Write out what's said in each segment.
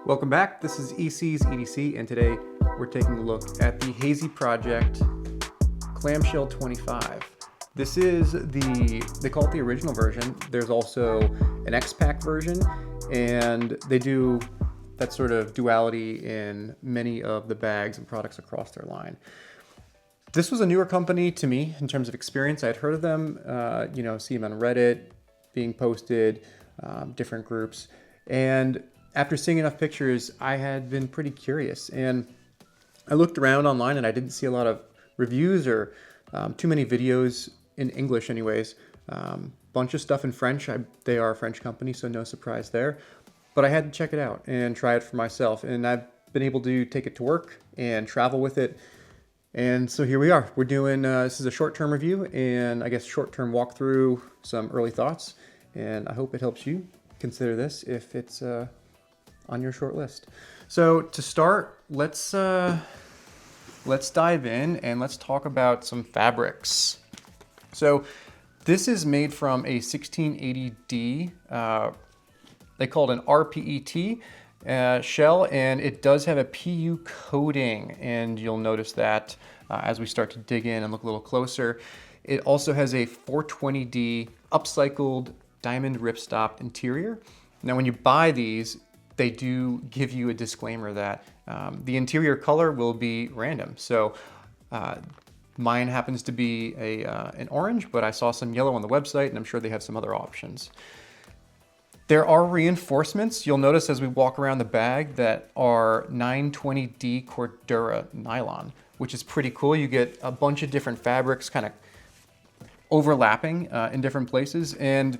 Welcome back. This is EC's EDC, and today we're taking a look at the Haize Project Clamshell 25. This is they call it the original version. There's also an X-Pack version, and they do that sort of duality in many of the bags and products across their line. This was a newer company to me in terms of experience. I'd heard of them, see them on Reddit, being posted, different groups. And after seeing enough pictures, I had been pretty curious. And I looked around online and I didn't see a lot of reviews or too many videos in English anyways. Bunch of stuff in French. They are a French company, so no surprise there. But I had to check it out and try it for myself. And I've been able to take it to work and travel with it. And so here we are. We're doing, this is a short-term review and I guess short-term walkthrough, some early thoughts. And I hope it helps you consider this if it's on your short list. So to start, let's dive in and let's talk about some fabrics. So this is made from a 1680D, they call it an RPET shell, and it does have a PU coating, and you'll notice that as we start to dig in and look a little closer. It also has a 420D upcycled diamond ripstop interior. Now when you buy these, they do give you a disclaimer that the interior color will be random. So mine happens to be an orange, but I saw some yellow on the website, and I'm sure they have some other options. There are reinforcements, you'll notice as we walk around the bag, that are 920D Cordura nylon, which is pretty cool. You get a bunch of different fabrics kind of overlapping in different places. And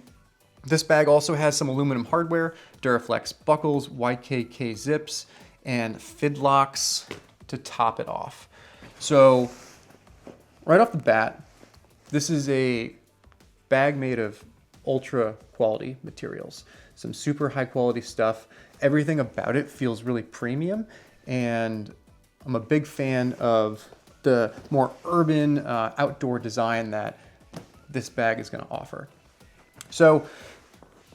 this bag also has some aluminum hardware, Duraflex buckles, YKK zips, and fidlocks to top it off. So right off the bat, this is a bag made of ultra quality materials, some super high quality stuff. Everything about it feels really premium, and I'm a big fan of the more urban outdoor design that this bag is going to offer. So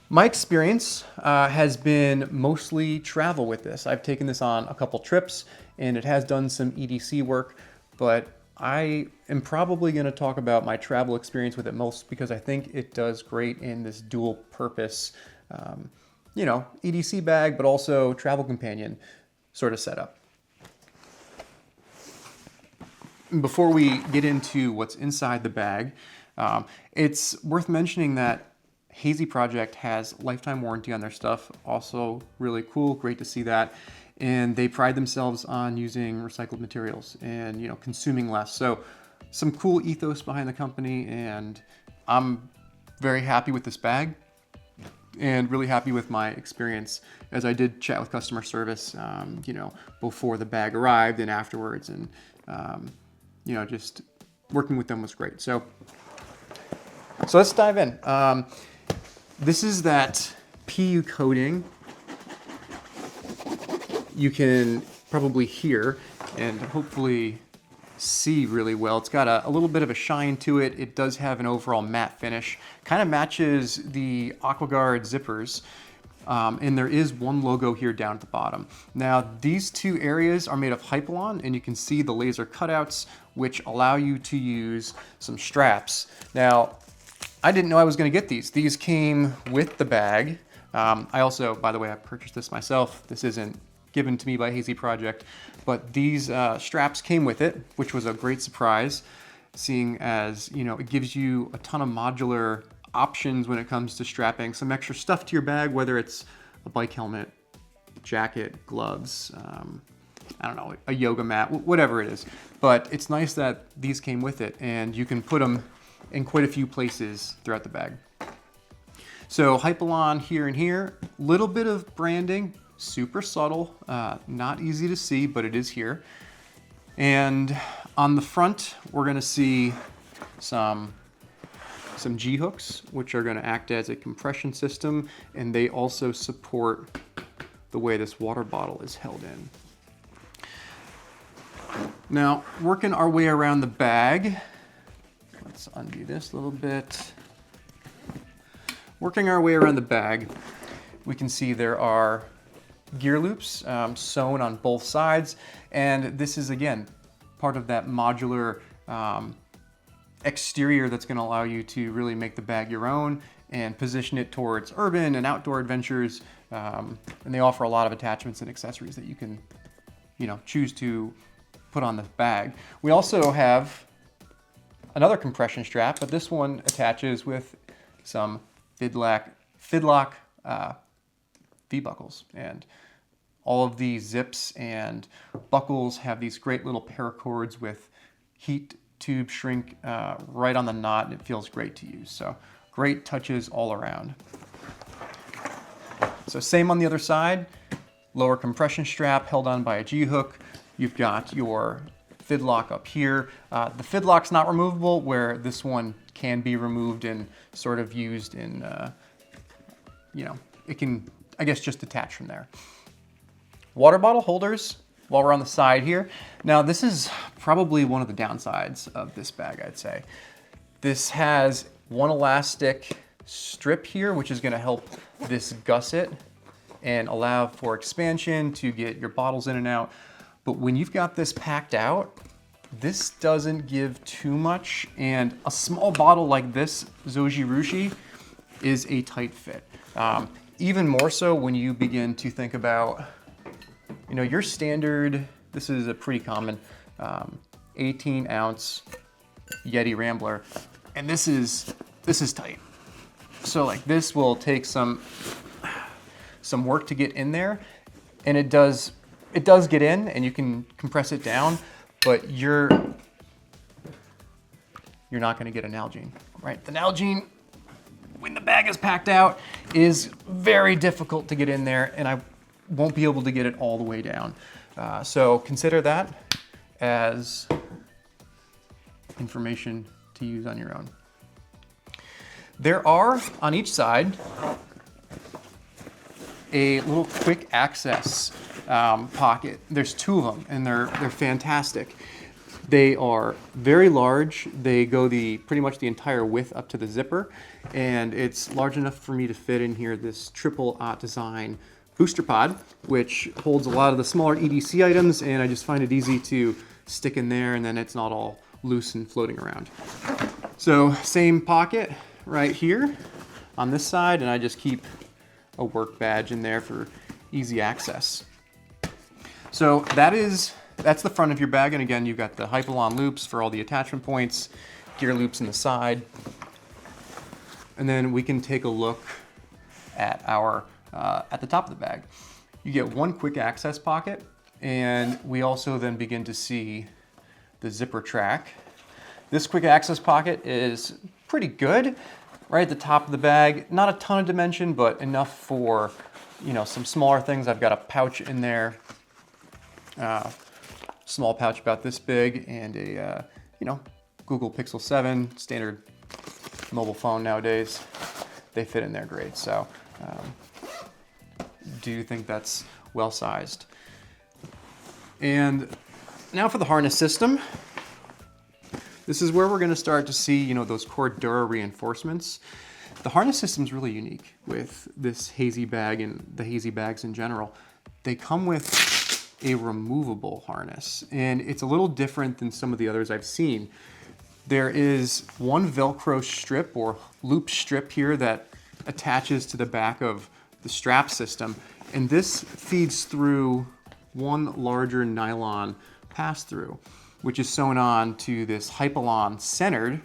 my experience has been mostly travel with this. I've taken this on a couple trips and it has done some EDC work, but I am probably going to talk about my travel experience with it most because I think it does great in this dual purpose, EDC bag, but also travel companion sort of setup. Before we get into what's inside the bag, it's worth mentioning that Haize Project has lifetime warranty on their stuff. Also really cool, great to see that. And they pride themselves on using recycled materials and consuming less. So some cool ethos behind the company, and I'm very happy with this bag and really happy with my experience, as I did chat with customer service before the bag arrived and afterwards, and just working with them was great. So let's dive in. This is that PU coating. You can probably hear and hopefully see really well. It's got a little bit of a shine to it. It does have an overall matte finish. Kind of matches the AquaGuard zippers. And there is one logo here down at the bottom. Now these two areas are made of Hypalon, and you can see the laser cutouts, which allow you to use some straps. Now, I didn't know I was gonna get these. These came with the bag. I also, by the way, I purchased this myself. This isn't given to me by Haize Project, but these straps came with it, which was a great surprise, seeing as, it gives you a ton of modular options when it comes to strapping some extra stuff to your bag, whether it's a bike helmet, jacket, gloves, a yoga mat, whatever it is. But it's nice that these came with it, and you can put them in quite a few places throughout the bag. So Hypalon here and here, little bit of branding, super subtle, not easy to see, but it is here. And on the front, we're gonna see some G-hooks, which are gonna act as a compression system, and they also support the way this water bottle is held in. Now, working our way around the bag, let's undo this a little bit. Working our way around the bag, we can see there are gear loops sewn on both sides. And this is, again, part of that modular exterior that's going to allow you to really make the bag your own and position it towards urban and outdoor adventures. And they offer a lot of attachments and accessories that you can, choose to put on this bag. We also have another compression strap, but this one attaches with some fidlock V-buckles. And all of these zips and buckles have these great little paracords with heat tube shrink right on the knot, and it feels great to use. So great touches all around. So same on the other side, lower compression strap held on by a G-hook. You've got your fidlock up here. The fidlock's not removable, where this one can be removed and sort of used in, it can, I guess, just detach from there. Water bottle holders while we're on the side here. Now this is probably one of the downsides of this bag, I'd say. This has one elastic strip here, which is gonna help this gusset and allow for expansion to get your bottles in and out. But when you've got this packed out, this doesn't give too much, and a small bottle like this Zoji Rushi is a tight fit. Even more so when you begin to think about, your standard, this is a pretty common 18-ounce Yeti Rambler, and this is tight. So like this will take some work to get in there, and it does get in, and you can compress it down, but you're not going to get a Nalgene, right? The Nalgene, when the bag is packed out, is very difficult to get in there, and I won't be able to get it all the way down. So consider that as information to use on your own. There are, on each side, a little quick access pocket. There's two of them, and they're fantastic. They are very large. They go pretty much the entire width up to the zipper, and it's large enough for me to fit in here this triple design booster pod, which holds a lot of the smaller EDC items, and I just find it easy to stick in there, and then it's not all loose and floating around. So same pocket right here on this side, and I just keep a work badge in there for easy access. So that's the front of your bag, and again, you've got the Hypalon loops for all the attachment points, gear loops in the side, and then we can take a look at at the top of the bag. You get one quick access pocket, and we also then begin to see the zipper track. This quick access pocket is pretty good. Right at the top of the bag, not a ton of dimension, but enough for, some smaller things. I've got a pouch in there, small pouch about this big, and a, Google Pixel 7, standard mobile phone nowadays. They fit in there great. So, do you think that's well sized? And now for the harness system. This is where we're going to start to see, those core Dura reinforcements. The harness system is really unique with this Haize bag and the Haize bags in general. They come with a removable harness, and it's a little different than some of the others I've seen. There is one Velcro strip or loop strip here that attaches to the back of the strap system, and this feeds through one larger nylon pass-through, which is sewn on to this Hypalon centered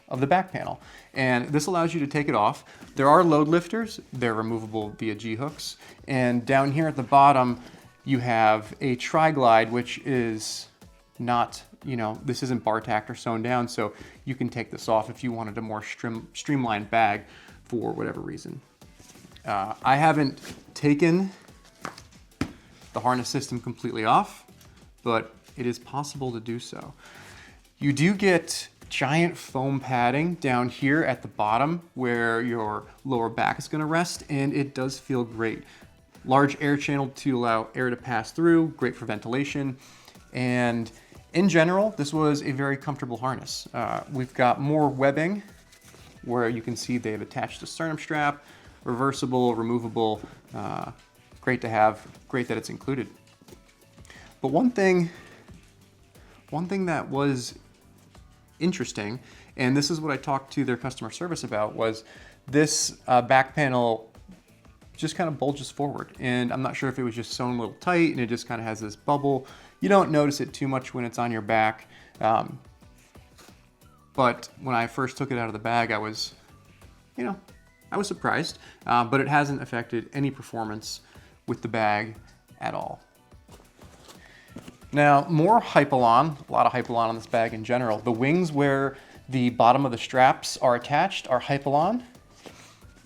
of the back panel. And this allows you to take it off. There are load lifters. They're removable via G-hooks. And down here at the bottom, you have a tri-glide, which is not, this isn't bar tacked or sewn down, so you can take this off if you wanted a more streamlined bag for whatever reason. I haven't taken the harness system completely off, but it is possible to do so. You do get giant foam padding down here at the bottom where your lower back is going to rest, and it does feel great. Large air channel to allow air to pass through, great for ventilation, and in general, this was a very comfortable harness. We've got more webbing where you can see they've attached a sternum strap, reversible, removable great to have, great that it's included. But one thing that was interesting, and this is what I talked to their customer service about, was this back panel just kind of bulges forward. And I'm not sure if it was just sewn a little tight and it just kind of has this bubble. You don't notice it too much when it's on your back. But when I first took it out of the bag, I was surprised, but it hasn't affected any performance with the bag at all. Now, more Hypalon, a lot of Hypalon on this bag in general. The wings where the bottom of the straps are attached are Hypalon.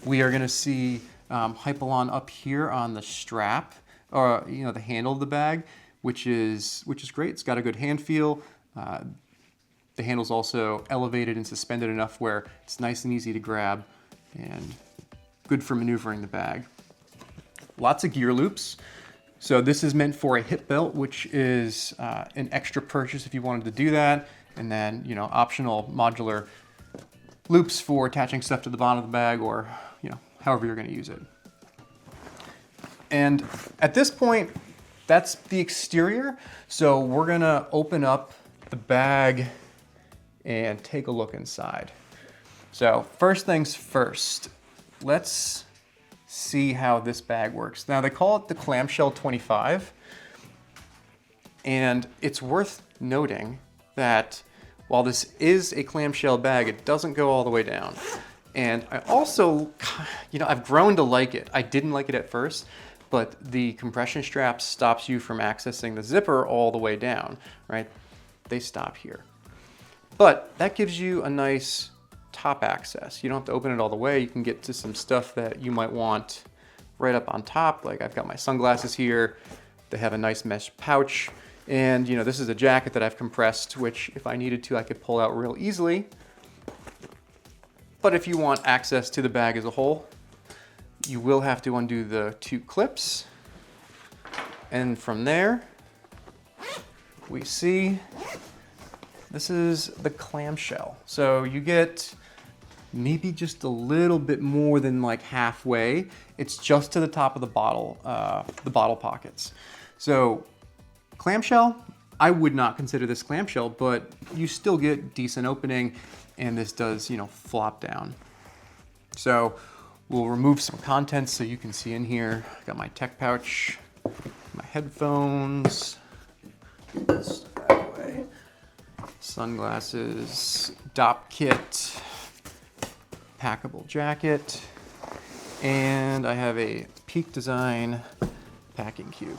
We are gonna see Hypalon up here on the strap, or the handle of the bag, which is great. It's got a good hand feel. The handle's also elevated and suspended enough where it's nice and easy to grab and good for maneuvering the bag. Lots of gear loops. So this is meant for a hip belt, which is an extra purchase if you wanted to do that. And then, optional modular loops for attaching stuff to the bottom of the bag, or, however you're gonna use it. And at this point, that's the exterior. So we're gonna open up the bag and take a look inside. So first things first, let's see how this bag works. Now they call it the Clamshell 25, and it's worth noting that while this is a clamshell bag, it doesn't go all the way down. And I also, I've grown to like it. I didn't like it at first, but the compression strap stops you from accessing the zipper all the way down, right? They stop here. But that gives you a nice top access. You don't have to open it all the way. You can get to some stuff that you might want right up on top. Like I've got my sunglasses here. They have a nice mesh pouch. And this is a jacket that I've compressed, which if I needed to, I could pull out real easily. But if you want access to the bag as a whole, you will have to undo the 2 clips. And from there, we see this is the clamshell. So you get maybe just a little bit more than like halfway. It's just to the top of the bottle pockets. So clamshell, I would not consider this clamshell, but you still get decent opening, and this does, flop down. So we'll remove some contents so you can see in here. I got my tech pouch, my headphones, stuff that way, sunglasses, DOP kit, packable jacket, and I have a Peak Design packing cube.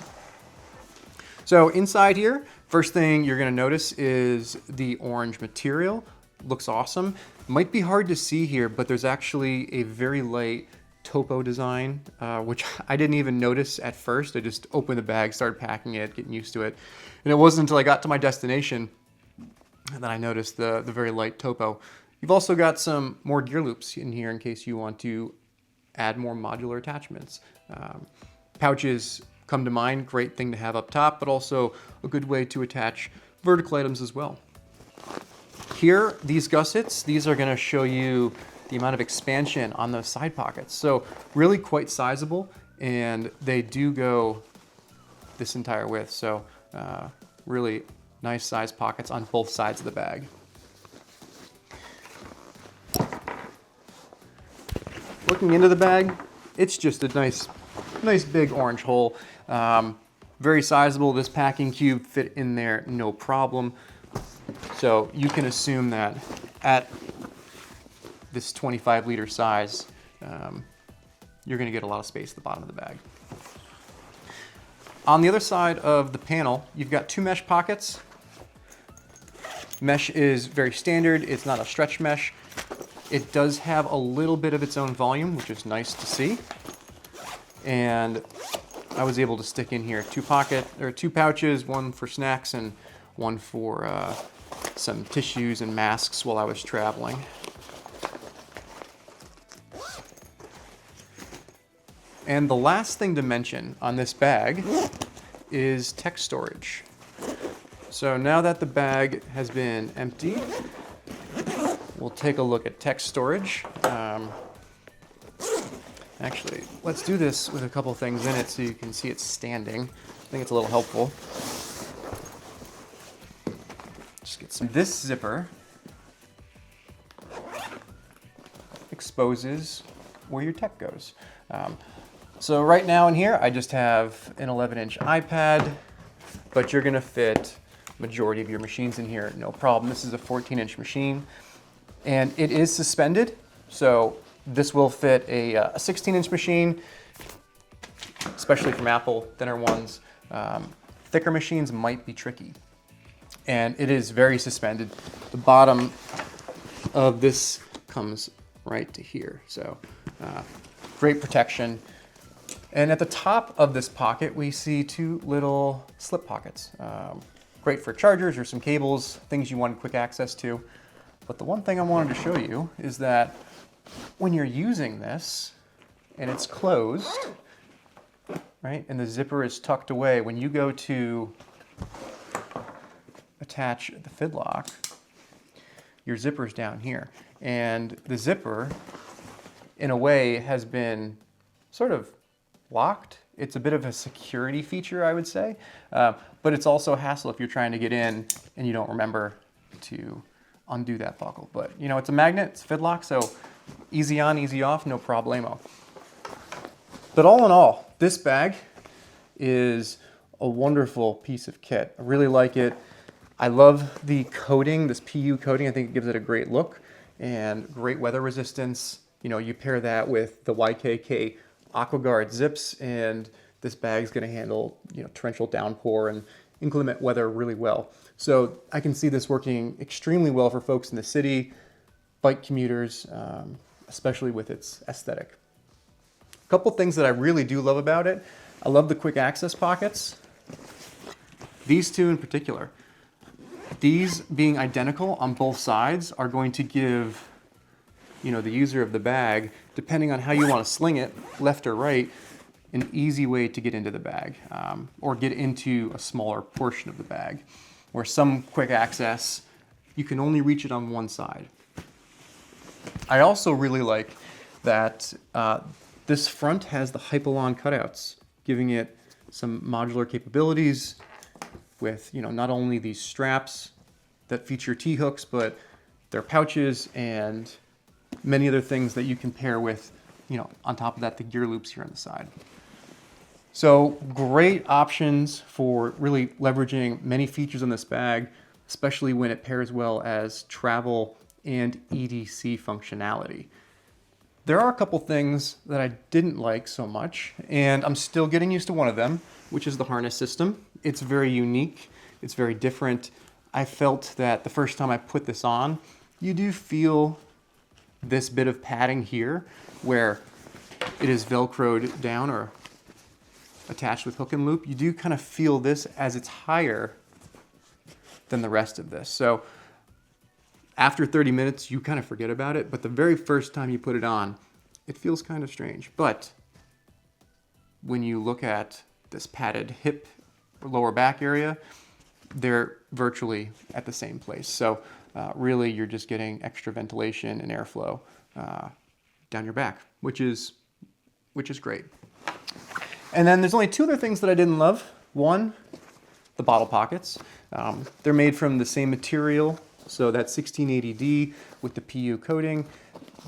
So inside here, first thing you're gonna notice is the orange material. Looks awesome. Might be hard to see here, but there's actually a very light topo design, which I didn't even notice at first. I just opened the bag, started packing it, getting used to it. And it wasn't until I got to my destination that I noticed the very light topo. You've also got some more gear loops in here in case you want to add more modular attachments. Pouches come to mind, great thing to have up top, but also a good way to attach vertical items as well. Here, these gussets, these are gonna show you the amount of expansion on those side pockets. So really quite sizable, and they do go this entire width. So really nice size pockets on both sides of the bag. Looking into the bag, it's just a nice big orange hole. Very sizable. This packing cube fit in there no problem. So you can assume that at this 25-liter size, you're going to get a lot of space at the bottom of the bag. On the other side of the panel, you've got 2 mesh pockets. Mesh is very standard. It's not a stretch mesh. It does have a little bit of its own volume, which is nice to see. And I was able to stick in here 2 pouches, one for snacks and one for some tissues and masks while I was traveling. And the last thing to mention on this bag is tech storage. So now that the bag has been emptied, we'll take a look at tech storage. Actually, let's do this with a couple things in it so you can see it standing. I think it's a little helpful. Just get some. This zipper exposes where your tech goes. So right now in here, I just have an 11-inch iPad, but you're gonna fit majority of your machines in here, no problem. This is a 14-inch machine, and it is suspended, so this will fit a 16-inch machine, especially from Apple, thinner ones. Thicker machines might be tricky. And it is very suspended. The bottom of this comes right to here, so great protection. And at the top of this pocket, we see two little slip pockets. Great for chargers or some cables, things you want quick access to. But the one thing I wanted to show you is that when you're using this and it's closed, right, and the zipper is tucked away, when you go to attach the fidlock, your zipper's down here. And the zipper, in a way, has been sort of locked. It's a bit of a security feature, I would say, but it's also a hassle if you're trying to get in and you don't remember to undo that buckle. But you know, it's a magnet, it's fidlock, so easy on, easy off, no problemo. But all in all, this bag is a wonderful piece of kit. I really like it. I love the coating, this PU coating. I think it gives it a great look and great weather resistance. You know, you pair that with the YKK AquaGuard zips, and this bag's gonna handle, you know, torrential downpour and inclement weather really well. So I can see this working extremely well for folks in the city, bike commuters, especially with its aesthetic. A couple things that I really do love about it. I love the quick access pockets. These two in particular. These being identical on both sides are going to give, you know, the user of the bag, depending on how you want to sling it, left or right, an easy way to get into the bag, or get into a smaller portion of the bag. Where some quick access, you can only reach it on one side. I also really like that this front has the Hypalon cutouts, giving it some modular capabilities with, you know, not only these straps that feature T-hooks, but their pouches and many other things that you can pair with, you know, on top of that, the gear loops here on the side. So great options for really leveraging many features on this bag, especially when it pairs well as travel and EDC functionality. There are a couple things that I didn't like so much, and I'm still getting used to one of them, which is the harness system. It's very unique, it's very different. I felt that the first time I put this on, you do feel this bit of padding here where it is Velcroed down or attached with hook and loop. You do kind of feel this as it's higher than the rest of this. So after 30 minutes, you kind of forget about it, but the very first time you put it on, it feels kind of strange. But when you look at this padded hip or lower back area, they're virtually at the same place. So really you're just getting extra ventilation and airflow down your back, which is great. And then there's only two other things that I didn't love. One, the bottle pockets. They're made from the same material, so that 1680D with the PU coating.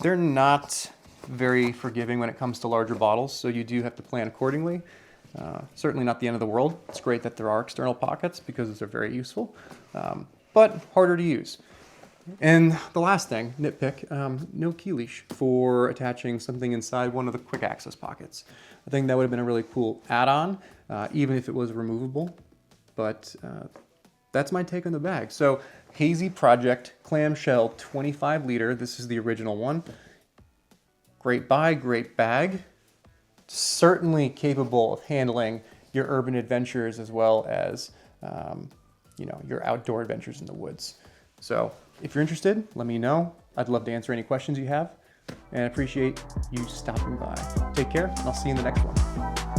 They're not very forgiving when it comes to larger bottles, so you do have to plan accordingly. Certainly not the end of the world. It's great that there are external pockets because they're very useful, but harder to use. And the last thing, nitpick, no key leash for attaching something inside one of the quick access pockets. I think that would have been a really cool add-on, even if it was removable, but that's my take on the bag. So Haize Project Clamshell 25 liter, this is the original one. Great buy, great bag. Certainly capable of handling your urban adventures as well as you know, your outdoor adventures in the woods. So if you're interested, let me know. I'd love to answer any questions you have, and I appreciate you stopping by. Take care, and I'll see you in the next one.